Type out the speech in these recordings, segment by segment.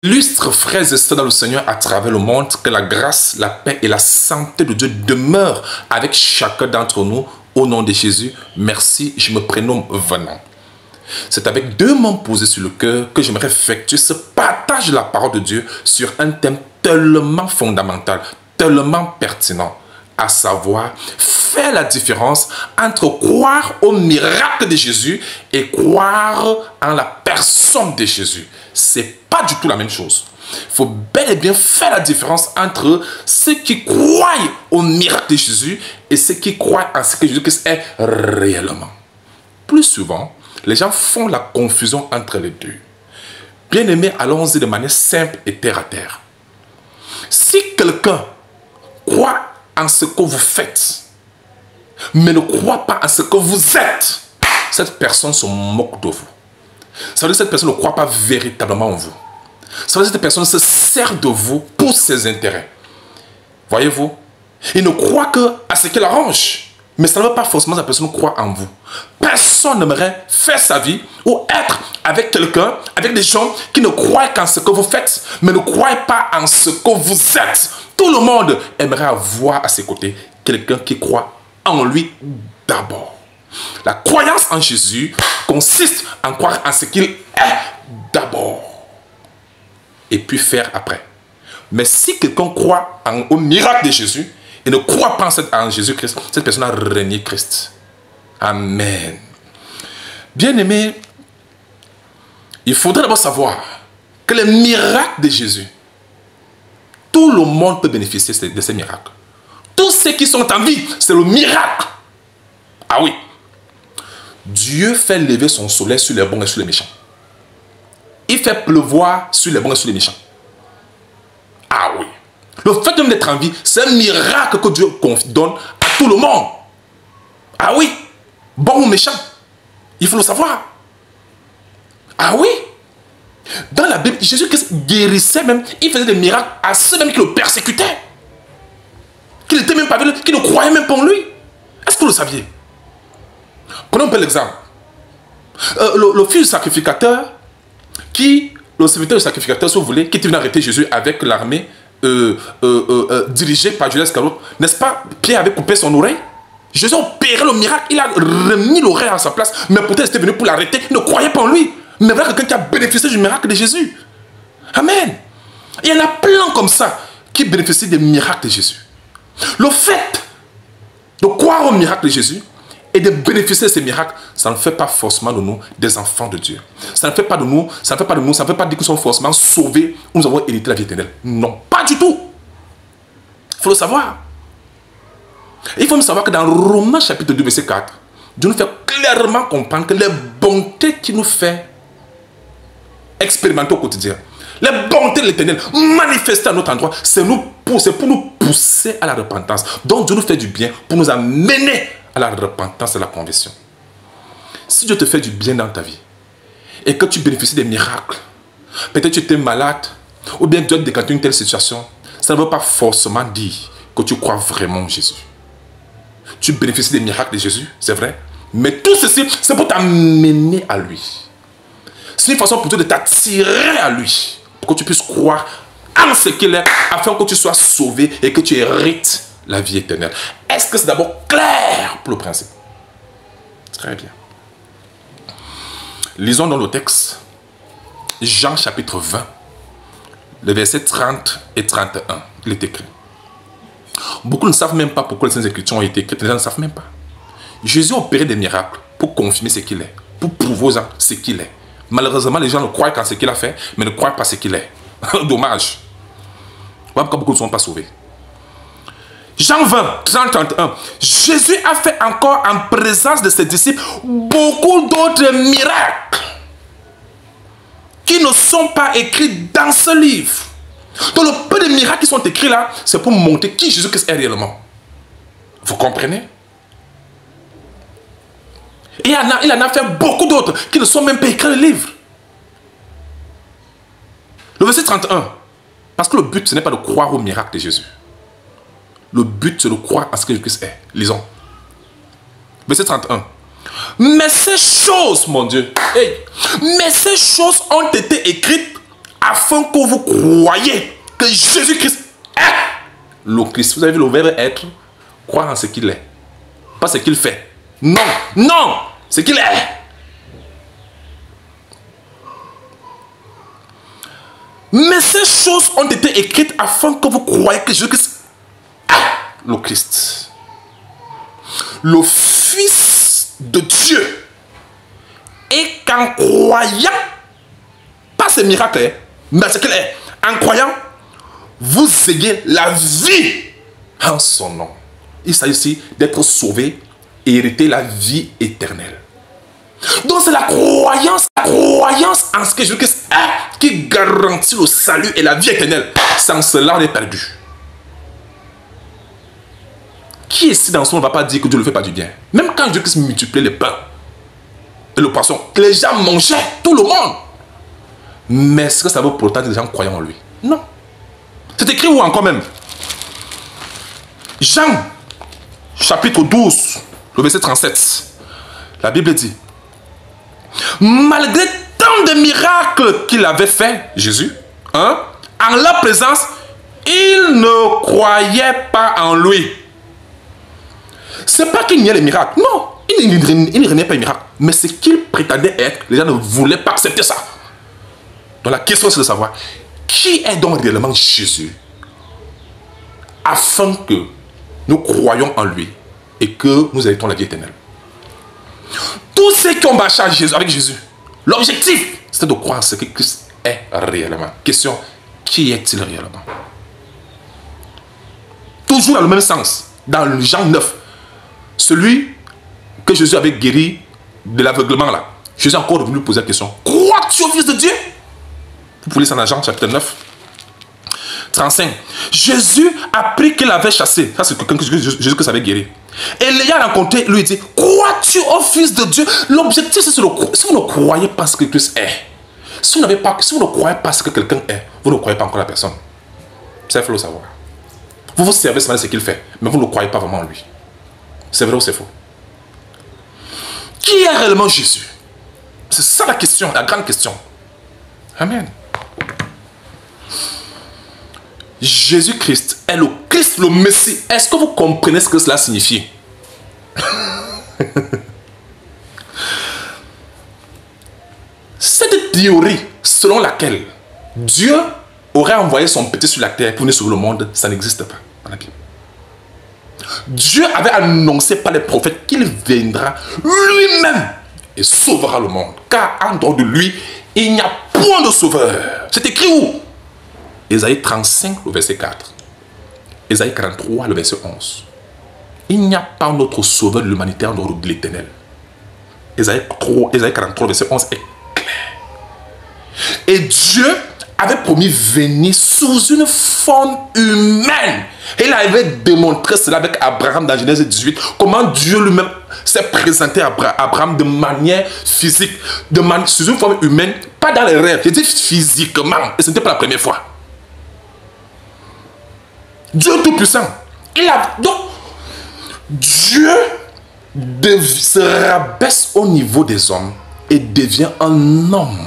Illustres frères et sœurs dans le Seigneur à travers le monde, que la grâce, la paix et la santé de Dieu demeurent avec chacun d'entre nous. Au nom de Jésus, merci, je me prénomme Venant. C'est avec 2 mains posées sur le cœur que j'aimerais effectuer ce partage de la parole de Dieu sur un thème tellement fondamental, tellement pertinent, à savoir faire la différence entre croire au miracle de Jésus et croire en la personne de Jésus. C'est pas du tout la même chose. Il faut bel et bien faire la différence entre ceux qui croient au miracle de Jésus et ceux qui croient en ce que Jésus est réellement. Plus souvent, les gens font la confusion entre les deux. Bien aimés, allons-y de manière simple et terre à terre. Si quelqu'un croit en ce que vous faites, mais ne croit pas en ce que vous êtes, cette personne se moque de vous. Ça veut dire que cette personne ne croit pas véritablement en vous. Ça veut dire que cette personne se sert de vous pour ses intérêts. Voyez-vous? Il ne croit qu'à ce qu'il arrange. Mais ça ne veut pas forcément que la personne croit en vous. Personne n'aimerait faire sa vie ou être avec quelqu'un, avec des gens qui ne croient qu'en ce que vous faites, mais ne croient pas en ce que vous êtes. Tout le monde aimerait avoir à ses côtés quelqu'un qui croit en lui d'abord. La croyance en Jésus consiste en croire en ce qu'il est d'abord. Et puis faire après. Mais si quelqu'un croit au miracle de Jésus et ne croit pas en Jésus-Christ, cette personne a renié Christ. Amen. Bien-aimés, il faudrait d'abord savoir que les miracles de Jésus, tout le monde peut bénéficier de ces miracles. Tous ceux qui sont en vie, c'est le miracle. Ah oui. Dieu fait lever son soleil sur les bons et sur les méchants. Il fait pleuvoir sur les bons et sur les méchants. Ah oui. Le fait même d'être en vie, c'est un miracle que Dieu donne à tout le monde. Ah oui. Bon ou méchant. Il faut le savoir. Ah oui. Dans la Bible, Jésus guérissait même. Il faisait des miracles à ceux même qui le persécutaient. Qui n'étaient même pas vus, qui ne croyaient même pas en lui. Est-ce que vous le saviez? Prenons un peu l'exemple. Le fils du sacrificateur, le serviteur du sacrificateur, si vous voulez, qui était venu arrêter Jésus avec l'armée dirigée par Judas Iscariote, n'est-ce pas? Pierre avait coupé son oreille. Jésus a opéré le miracle, il a remis l'oreille à sa place, mais pourtant il était venu pour l'arrêter, il ne croyait pas en lui. Mais voilà quelqu'un qui a bénéficié du miracle de Jésus. Amen. Il y en a plein comme ça qui bénéficient des miracles de Jésus. Le fait de croire au miracle de Jésus et de bénéficier de ces miracles, ça ne fait pas forcément de nous des enfants de Dieu. Ça ne fait pas de nous, ça ne fait pas dire que nous sommes forcément sauvés ou nous avons hérité la vie éternelle. Non, pas du tout. Il faut le savoir. Il faut même savoir que dans Romains chapitre 2, verset 4, Dieu nous fait clairement comprendre que les bontés qu'il nous fait expérimenter au quotidien, les bontés de l'éternel manifestées à notre endroit, c'est pour nous pousser à la repentance. Donc Dieu nous fait du bien pour nous amener à la repentance et à la conversion. Si Dieu te fait du bien dans ta vie et que tu bénéficies des miracles, peut-être tu étais malade ou bien Dieu a décanté une telle situation, ça ne veut pas forcément dire que tu crois vraiment en Jésus. Tu bénéficies des miracles de Jésus, c'est vrai, mais tout ceci, c'est pour t'amener à lui. C'est une façon pour toi de t'attirer à lui, pour que tu puisses croire en ce qu'il est, afin que tu sois sauvé et que tu hérites la vie éternelle. Est-ce que c'est d'abord clair pour le principe? Très bien. Lisons dans le texte, Jean chapitre 20, les versets 30 et 31. Il est écrit. Beaucoup ne savent même pas pourquoi les Saintes Écritures ont été écrites. Les gens ne savent même pas. Jésus a opéré des miracles pour confirmer ce qu'il est, pour prouver aux gens ce qu'il est. Malheureusement, les gens ne croient qu'en ce qu'il a fait, mais ne croient pas ce qu'il est. Dommage. Voilà pourquoi beaucoup ne sont pas sauvés. Jean 20, 30, 31. Jésus a fait encore en présence de ses disciples beaucoup d'autres miracles qui ne sont pas écrits dans ce livre. Donc le peu de miracles qui sont écrits là, c'est pour montrer qui Jésus-Christ est réellement. Vous comprenez? Et il en a fait beaucoup d'autres qui ne sont même pas écrits dans le livre. Le verset 31. Parce que le but, ce n'est pas de croire au miracle de Jésus. Le but, c'est de croire à ce que Jésus-Christ est. Lisons. Verset 31. Mais ces choses, mon Dieu, mais ces choses ont été écrites afin que vous croyiez que Jésus-Christ est le Christ. Vous avez vu le verbe être, croire en ce qu'il est, pas ce qu'il fait. Non, non, ce qu'il est. Mais ces choses ont été écrites afin que vous croyiez que Jésus-Christ est le Christ, le Fils de Dieu. Et qu'en croyant, pas ce miracle, mais ce qu'il est, en croyant, vous ayez la vie en son nom. Il s'agit ici d'être sauvé et hériter la vie éternelle. Donc c'est la croyance en ce que Jésus-Christ est qui garantit le salut et la vie éternelle. Sans cela, on est perdu. Qui ici dans son ne va pas dire que Dieu ne le fait pas du bien? Même quand Jésus-Christ multipliait les pains et le poisson, les gens mangeaient, tout le monde. Mais est-ce que ça veut pourtant que les gens croient en lui? Non. C'est écrit où encore même? Jean, chapitre 12, le verset 37. La Bible dit: malgré tant de miracles qu'il avait fait, Jésus, hein, en leur présence, ils ne croyaient pas en lui. C'est pas qu'il n'y ait les miracles. Non, il ne reniait pas les miracles. Mais ce qu'il prétendait être, les gens ne voulaient pas accepter ça. Donc la question c'est de savoir, qui est donc réellement Jésus? Afin que nous croyions en lui et que nous héritons la vie éternelle. Tous ceux qui ont marché avec Jésus, l'objectif, c'était de croire ce que Christ est réellement. Question, qui est-il réellement? Toujours dans le même sens, dans Jean 9, celui que Jésus avait guéri de l'aveuglement là, Jésus est encore venu poser la question: crois-tu au Fils de Dieu? Vous pouvez lire ça dans Jean chapitre 9, 35. Jésus apprit qu'il avait chassé. Ça, c'est quelqu'un que Jésus avait guéri. Et l'ayant rencontré, lui dit: crois-tu au Fils de Dieu? L'objectif, c'est si vous ne croyez pas ce que Christ est, si vous ne croyez pas ce que quelqu'un est, vous ne croyez pas encore la personne. Ça, il faut le savoir. Vous vous servez seulement de ce qu'il fait, mais vous ne croyez pas vraiment en lui. C'est vrai ou c'est faux? Qui est réellement Jésus? C'est ça la question, la grande question. Amen. Jésus-Christ est le Christ, le Messie. Est-ce que vous comprenez ce que cela signifie? Cette théorie selon laquelle Dieu aurait envoyé son petit sur la terre pour venir sauver le monde, ça n'existe pas dans la Bible. Dieu avait annoncé par les prophètes qu'il viendra lui-même et sauvera le monde. Car en dehors de lui, il n'y a point de sauveur. C'est écrit où? Ésaïe 35, le verset 4. Ésaïe 43, le verset 11. Il n'y a pas d'autre sauveur de l'humanité en dehors de l'Éternel. Ésaïe 43, verset 11 est clair. Et Dieu avait promis venir sous une forme humaine. Et il avait démontré cela avec Abraham dans Genèse 18. Comment Dieu lui-même s'est présenté à Abraham de manière physique, sous une forme humaine, pas dans les rêves. Il dit physiquement. Et ce n'était pas la première fois. Dieu tout-puissant. Donc, Dieu se rabaisse au niveau des hommes et devient un homme.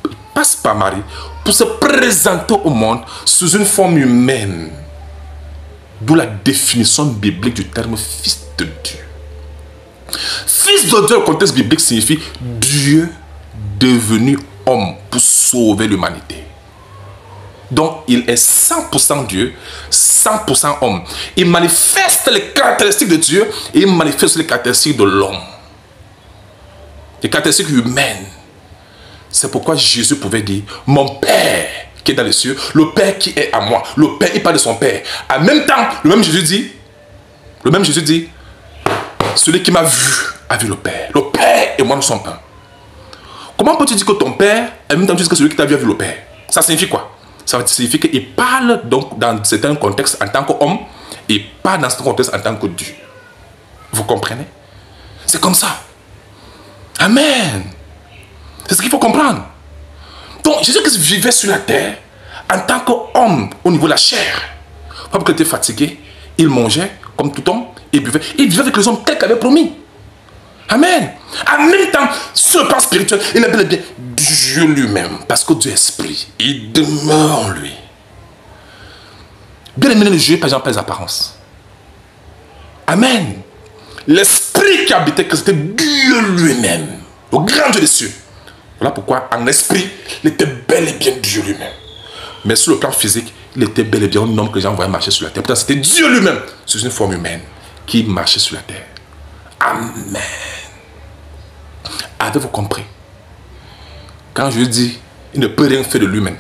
Il passe par Marie pour se présenter au monde sous une forme humaine. D'où la définition biblique du terme fils de Dieu. Fils de Dieu, au contexte biblique, signifie Dieu devenu homme pour sauver l'humanité. Donc, il est 100% Dieu, 100% homme. Il manifeste les caractéristiques de Dieu et il manifeste les caractéristiques de l'homme. Les caractéristiques humaines. C'est pourquoi Jésus pouvait dire: mon Père qui est dans les cieux, le Père qui est à moi. Le Père, il parle de son Père. En même temps, le même Jésus dit, celui qui m'a vu a vu le Père. Le Père et moi, nous sommes un. Comment peux-tu dire que ton Père, en même temps, tu dis que celui qui t'a vu a vu le Père? Ça signifie quoi? Ça signifie qu'il parle donc dans certains contextes en tant qu'homme et pas dans ce contexte en tant que Dieu. Vous comprenez? C'est comme ça. Amen. C'est ce qu'il faut comprendre. Donc, Jésus-Christ vivait sur la terre en tant qu'homme au niveau de la chair. Pas parce qu'il était fatigué, il mangeait comme tout homme, il buvait. Il vivait avec les hommes tels qu'il avait promis. Amen. En même temps, sur le plan spirituel, il est bien Dieu. Dieu lui-même, parce que Dieu est esprit, il demeure en lui. Bien aimé, le Dieu n'est pas les apparences. Amen. L'esprit qui habitait, c'était Dieu lui-même, le grand Dieu des cieux. Voilà pourquoi, en esprit, il était bel et bien Dieu lui-même. Mais sur le plan physique, il était bel et bien un homme que les gens voyaient marcher sur la terre. Pourtant, c'était Dieu lui-même, sous une forme humaine, qui marchait sur la terre. Amen. Avez-vous compris? Quand je dis, il ne peut rien faire de lui-même.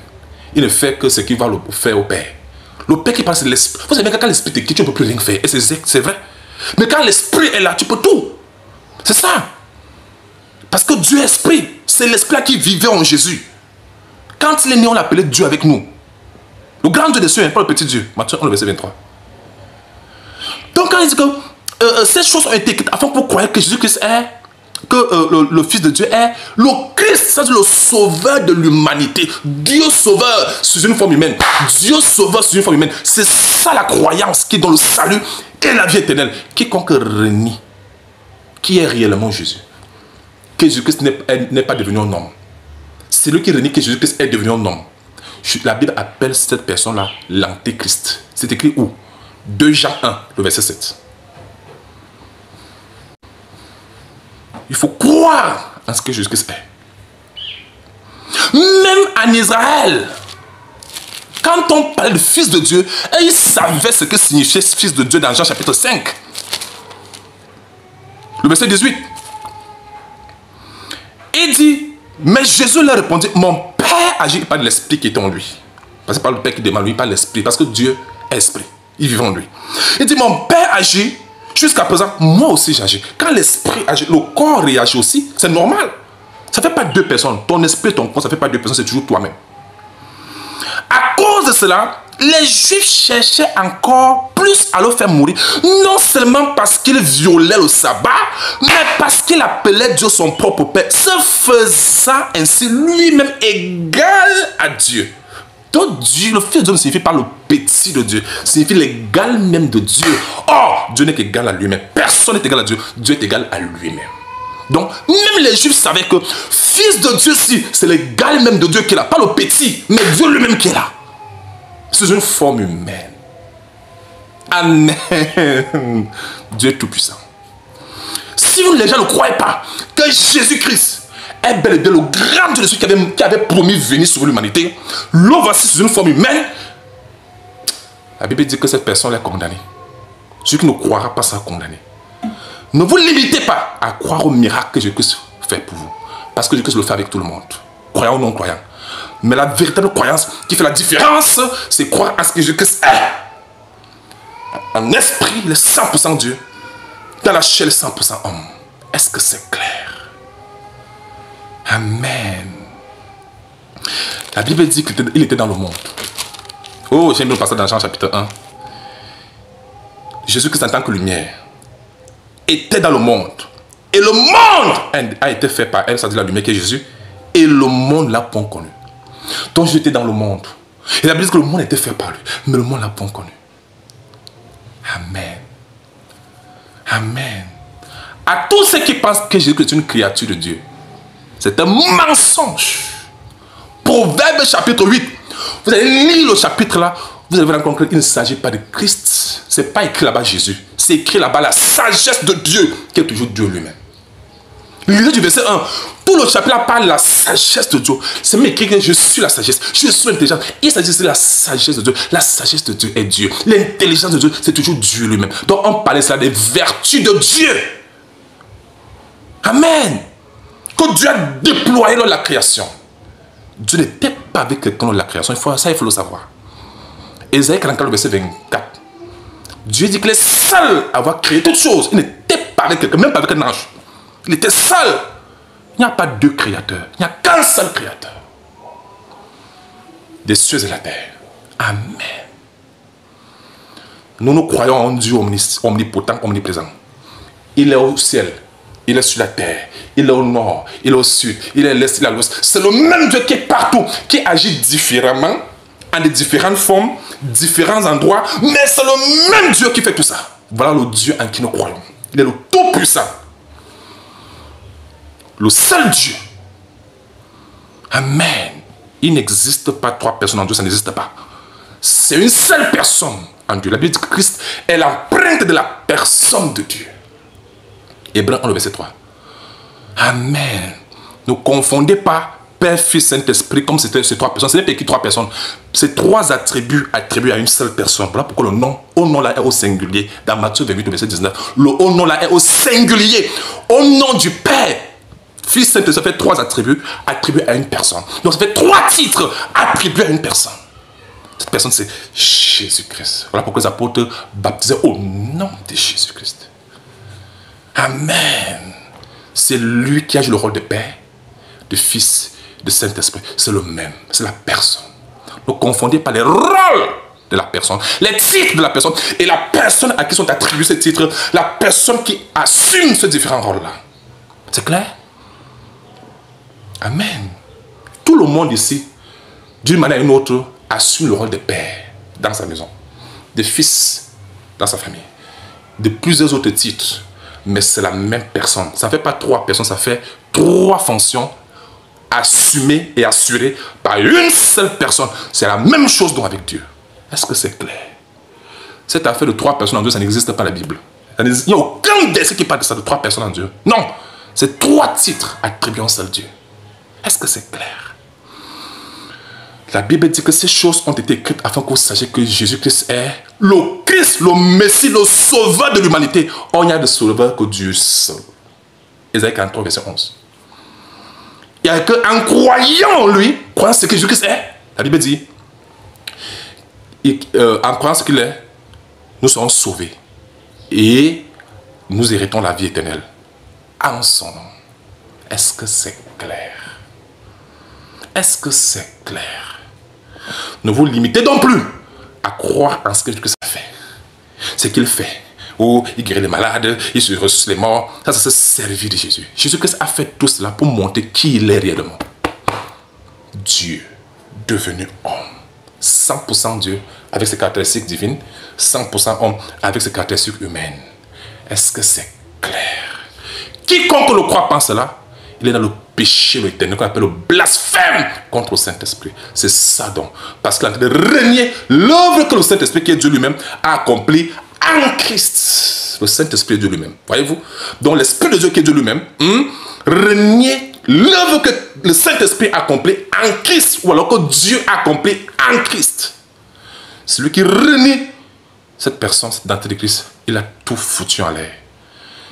Il ne fait que ce qu'il va faire au Père. Le Père qui passe l'esprit. Vous savez, quand l'esprit te quitte, tu ne peux plus rien faire. Et c'est vrai. Mais quand l'esprit est là, tu peux tout. C'est ça. Parce que Dieu est esprit. C'est l'esprit qui vivait en Jésus. Quand il est né, on l'appelait Dieu avec nous. Le grand Dieu des cieux, pas le petit Dieu. Matthieu 1, verset 23. Donc quand il dit que ces choses ont été écrites afin que vous croyez que Jésus-Christ est, que le Fils de Dieu est le Christ, c'est-à-dire le sauveur de l'humanité. Dieu sauveur sous une forme humaine. Dieu sauveur sous une forme humaine. C'est ça la croyance qui est dans le salut et la vie éternelle. Quiconque renie qui est réellement Jésus, que Jésus-Christ n'est pas devenu un homme. C'est lui qui renie que Jésus-Christ est devenu un homme. La Bible appelle cette personne-là l'antéchrist. C'est écrit où? 2 Jean 1, le verset 7. Il faut croire en ce que Jésus-Christ est. Même en Israël, quand on parlait de fils de Dieu, ils savaient ce que signifiait fils de Dieu dans Jean chapitre 5. Le verset 18. Il dit, mais Jésus leur répondit, mon Père agit par l'esprit qui est en lui. Parce que c'est pas le Père qui demande, lui, pas l'esprit. Parce que Dieu est esprit. Il vit en lui. Il dit, mon Père agit. Jusqu'à présent, moi aussi j'agis. Quand l'esprit agit, le corps réagit aussi. C'est normal. Ça ne fait pas 2 personnes. Ton esprit et ton corps, ça ne fait pas 2 personnes. C'est toujours toi-même. À cause de cela, les Juifs cherchaient encore plus à le faire mourir. Non seulement parce qu'il violait le sabbat, mais parce qu'il appelait Dieu son propre Père, se faisant ainsi lui-même égal à Dieu. Donc Dieu, le Fils de Dieu ne signifie pas le petit de Dieu, signifie l'égal même de Dieu. Or, Dieu n'est qu'égal à lui-même. Personne n'est égal à Dieu. Dieu est égal à lui-même. Donc, même les Juifs savaient que Fils de Dieu, si, c'est l'égal même de Dieu qui est là. Pas le petit, mais Dieu lui-même qui est là. C'est une forme humaine. Amen. Dieu est tout-puissant. Si vous, les gens ne croyez pas que Jésus-Christ est bel et bien le grand Dieu de ceux qui avait promis venir sur l'humanité, le voici sous une forme humaine, la Bible dit que cette personne est condamnée. Celui qui ne croira pas sera condamné. Ne vous limitez pas à croire au miracle que Jésus-Christ fait pour vous. Parce que Jésus-Christ le fait avec tout le monde. Croyant ou non croyant. Mais la véritable croyance qui fait la différence, c'est croire à ce que Jésus-Christ est. En esprit, il est 100% Dieu. Dans la chair, il est 100% homme. Est-ce que c'est clair? Amen. La Bible dit qu'il était dans le monde. Oh, j'aime bien le passage dans Jean chapitre 1. Jésus-Christ en tant que lumière était dans le monde. Et le monde a été fait par elle, c'est-à-dire la lumière qui est Jésus. Et le monde l'a pas connu. Donc Jésus était dans le monde. Et la Bible dit que le monde était fait par lui. Mais le monde l'a pas connu. Amen. Amen. À tous ceux qui pensent que Jésus est une créature de Dieu, c'est un mensonge. Proverbe chapitre 8. Vous allez lire le chapitre là. Vous allez rencontrer qu'il ne s'agit pas de Christ. Ce n'est pas écrit là-bas Jésus. C'est écrit là-bas la sagesse de Dieu, qui est toujours Dieu lui-même. Lisez du verset 1. Tout le chapitre là parle de la sagesse de Dieu. C'est même écrit que je suis la sagesse. Je suis l'intelligence. Il s'agit de la sagesse de Dieu. La sagesse de Dieu est Dieu. L'intelligence de Dieu, c'est toujours Dieu lui-même. Donc on parlait ça des vertus de Dieu. Amen. Que Dieu a déployé dans la création. Dieu n'était pas avec quelqu'un dans la création. Ça, il faut le savoir. Ésaïe 44, verset 24. Dieu dit qu'il est seul à avoir créé toutes choses. Il n'était pas avec quelqu'un, même pas avec un ange. Il était seul. Il n'y a pas 2 créateurs. Il n'y a qu'un seul créateur. Des cieux et la terre. Amen. Nous croyons en Dieu omnipotent, omniprésent. Il est au ciel. Il est sur la terre. Il est au nord. Il est au sud. Il est à l'est. Il est à l'ouest. C'est le même Dieu qui est partout. Qui agit différemment. En des différentes formes. Différents endroits. Mais c'est le même Dieu qui fait tout ça. Voilà le Dieu en qui nous croyons. Il est le tout-puissant. Le seul Dieu. Amen. Il n'existe pas trois personnes en Dieu, ça n'existe pas. C'est une seule personne en Dieu. La Bible dit que Christ est l'empreinte de la personne de Dieu. Hébreux 1, le verset 3. Amen. Ne confondez pas Père, Fils, Saint-Esprit comme c'était ces trois personnes. Ce n'est pas écrit trois personnes. C'est trois attributs attribués à une seule personne. Voilà pourquoi le nom, au nom là est au singulier. Dans Matthieu 28, verset 19, le au nom là est au singulier. Au nom du Père, Fils, Saint-Esprit, ça fait trois attributs attribués à une personne. Donc ça fait trois titres attribués à une personne. Cette personne, c'est Jésus-Christ. Voilà pourquoi les apôtres baptisaient au nom de Jésus-Christ. Amen. C'est lui qui a joué le rôle de Père, de Fils, de Saint-Esprit. C'est le même. C'est la personne. Ne confondez pas les rôles de la personne, les titres de la personne et la personne à qui sont attribués ces titres, la personne qui assume ces différents rôles-là. C'est clair? Amen. Tout le monde ici, d'une manière ou d'une autre, assume le rôle de père dans sa maison, de fils dans sa famille, de plusieurs autres titres, mais c'est la même personne. Ça ne fait pas trois personnes, ça fait trois fonctions assumées et assurées par une seule personne. C'est la même chose donc avec Dieu. Est-ce que c'est clair? Cette affaire de trois personnes en Dieu, ça n'existe pas dans la Bible. Il n'y a aucun verset qui parle de ça, de trois personnes en Dieu. Non, c'est trois titres attribués à un seul Dieu. Est-ce que c'est clair? La Bible dit que ces choses ont été écrites afin que vous sachiez que Jésus-Christ est le Christ, le Messie, le sauveur de l'humanité. On n'y a de sauveur que Dieu seul. Ésaïe 43, verset 11. Il n'y a qu'en croyant en lui, croyant ce que Jésus-Christ est, la Bible dit, en croyant ce qu'il est, nous serons sauvés. Et nous héritons la vie éternelle. En son nom. Est-ce que c'est clair? Est-ce que c'est clair? Ne vous limitez donc plus à croire en ce que Jésus-Christ a fait. Ce qu'il fait. Ou il guérit les malades, il se ressuscite les morts. Ça, c'est servir de Jésus. Jésus-Christ a fait tout cela pour montrer qui il est réellement. Dieu devenu homme. 100% Dieu avec ses caractéristiques divines. 100% homme avec ses caractéristiques humaines. Est-ce que c'est clair? Quiconque le croit pense cela, il est dans le péché l'éternel qu'on appelle le blasphème contre le Saint-Esprit. C'est ça donc. Parce qu'il est en train de renier l'œuvre que le Saint-Esprit, qui est Dieu lui-même, a accomplie en Christ. Le Saint-Esprit est Dieu lui-même. Voyez-vous? Donc l'Esprit de Dieu qui est Dieu lui-même, renier l'œuvre que le Saint-Esprit a accomplie en Christ, ou alors que Dieu a accompli en Christ. Celui qui renie cette personne, cette identité de Christ, il a tout foutu en l'air.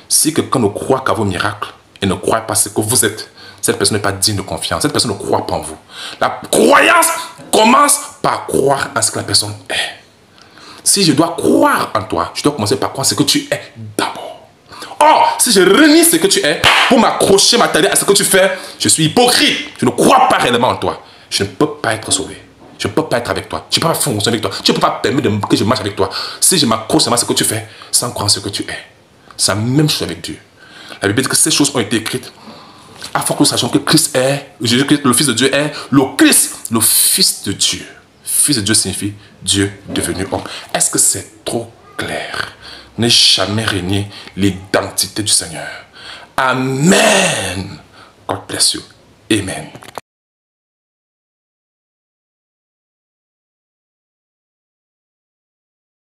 Si quelqu'un ne croit qu'à vos miracles, et ne croit pas ce que vous êtes, cette personne n'est pas digne de confiance. Cette personne ne croit pas en vous. La croyance commence par croire en ce que la personne est. Si je dois croire en toi, je dois commencer par croire ce que tu es d'abord. Or, si je renie ce que tu es pour m'accrocher, m'attarder à ce que tu fais, je suis hypocrite. Je ne crois pas réellement en toi. Je ne peux pas être sauvé. Je ne peux pas être avec toi. Je ne peux pas fonctionner avec toi. Tu ne peux pas permettre que je marche avec toi. Si je m'accroche à ce que tu fais, sans croire en ce que tu es. C'est la même chose avec Dieu. La Bible dit que ces choses ont été écrites afin que nous sachions que Christ est, Jésus-Christ, le Fils de Dieu, est le Christ, le Fils de Dieu. Fils de Dieu signifie Dieu devenu homme. Est-ce que c'est trop clair? Ne jamais renier l'identité du Seigneur. Amen. God bless you. Amen.